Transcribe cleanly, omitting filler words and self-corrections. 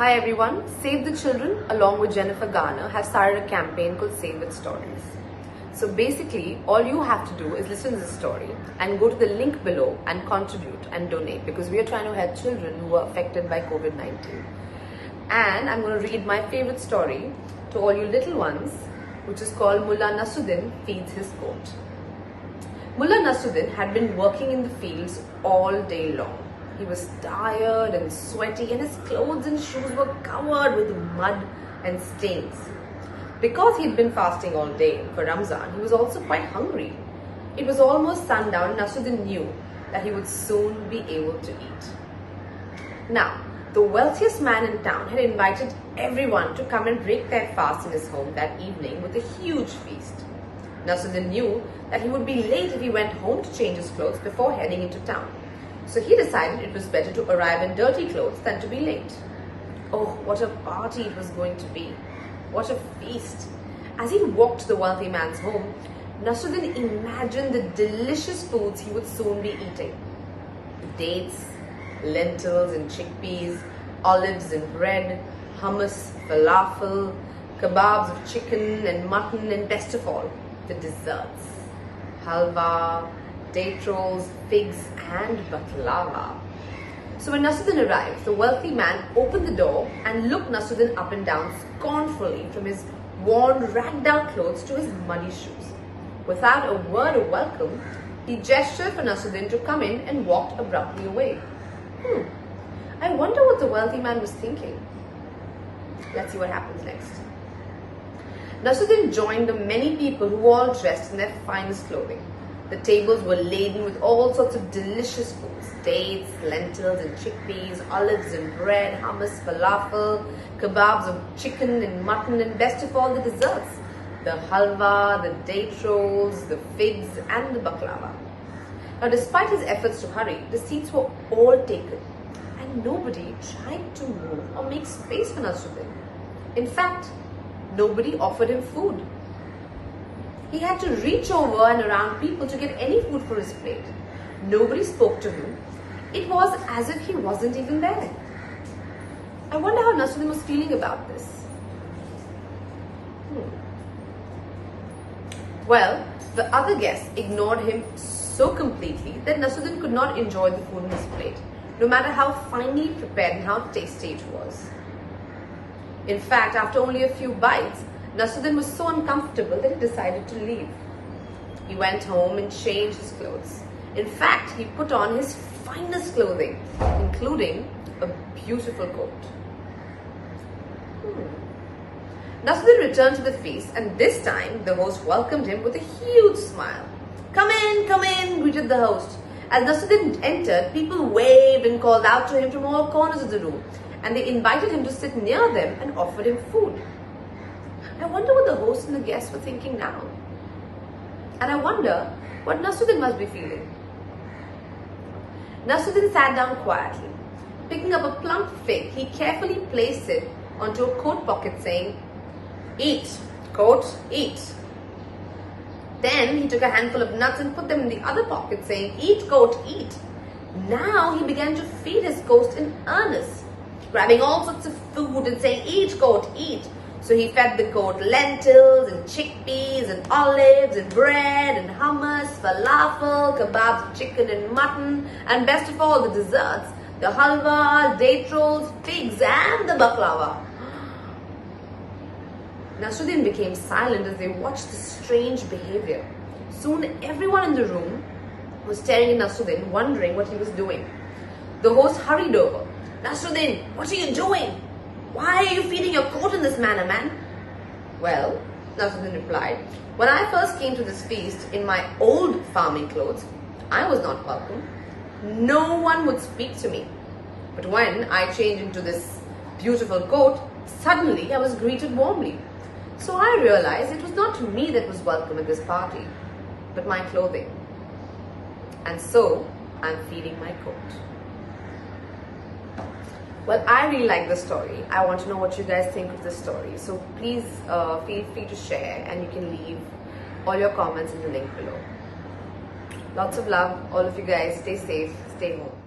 Hi everyone, Save the Children along with Jennifer Garner have started a campaign called Save With Stories. So basically, all you have to do is listen to this story and go to the link below and contribute and donate, because we are trying to help children who are affected by COVID-19. And I'm going to read my favorite story to all you little ones, which is called Mullah Nasruddin Feeds His Goat. Mullah Nasruddin had been working in the fields all day long. He was tired and sweaty, and his clothes and shoes were covered with mud and stains. Because he'd been fasting all day for Ramzan, he was also quite hungry. It was almost sundown, and Nasruddin knew that he would soon be able to eat. Now, the wealthiest man in town had invited everyone to come and break their fast in his home that evening with a huge feast. Nasruddin knew that he would be late if he went home to change his clothes before heading into town. So he decided it was better to arrive in dirty clothes than to be late. Oh, what a party it was going to be. What a feast. As he walked to the wealthy man's home, Nasruddin imagined the delicious foods he would soon be eating. Dates, lentils and chickpeas, olives and bread, hummus, falafel, kebabs of chicken and mutton, and best of all, the desserts. Halwa, date rolls, figs and baklava. So when Nasruddin arrived, the wealthy man opened the door and looked Nasruddin up and down scornfully, from his worn, ragged out clothes to his muddy shoes. Without a word of welcome, he gestured for Nasruddin to come in and walked abruptly away. I wonder what the wealthy man was thinking. Let's see what happens next. Nasruddin joined the many people who were all dressed in their finest clothing. The tables were laden with all sorts of delicious foods: dates, lentils and chickpeas, olives and bread, hummus, falafel, kebabs of chicken and mutton, and best of all, the desserts: the halwa, the date rolls, the figs and the baklava. Now, despite his efforts to hurry, the seats were all taken, and nobody tried to move or make space for Nasruddin. In fact, nobody offered him food. He had to reach over and around people to get any food for his plate. Nobody spoke to him. It was as if he wasn't even there. I wonder how Nasruddin was feeling about this. Well, the other guests ignored him so completely that Nasruddin could not enjoy the food on his plate, no matter how finely prepared and how tasty it was. In fact, after only a few bites, Nasruddin was so uncomfortable that he decided to leave. He went home and changed his clothes. In fact, he put on his finest clothing, including a beautiful coat. Nasruddin returned to the feast, and this time the host welcomed him with a huge smile. Come in, greeted the host. As Nasruddin entered, people waved and called out to him from all corners of the room, and they invited him to sit near them and offered him food. I wonder what the host and the guests were thinking now. And I wonder what Nasruddin must be feeling. Nasruddin sat down quietly. Picking up a plump fig, he carefully placed it onto a coat pocket, saying, "Eat, coat, eat." Then he took a handful of nuts and put them in the other pocket, saying, "Eat, coat, eat." Now he began to feed his host in earnest, grabbing all sorts of food and saying, "Eat, coat, eat." So he fed the coat lentils and chickpeas and olives and bread and hummus, falafel, kebabs of chicken and mutton, and best of all, the desserts: the halwa, date rolls, figs and the baklava. Nasruddin became silent as they watched this strange behavior. Soon everyone in the room was staring at Nasruddin, wondering what he was doing. The host hurried over. "Nasruddin, what are you doing? Why are you feeding your coat in this manner, man?" "Well," Nasruddin replied, "when I first came to this feast in my old farming clothes, I was not welcome. No one would speak to me. But when I changed into this beautiful coat, suddenly I was greeted warmly. So I realized it was not me that was welcome at this party, but my clothing. And so I'm feeding my coat." Well, I really like this story. I want to know what you guys think of this story. So please feel free to share, and you can leave all your comments in the link below. Lots of love, all of you guys. Stay safe, stay home.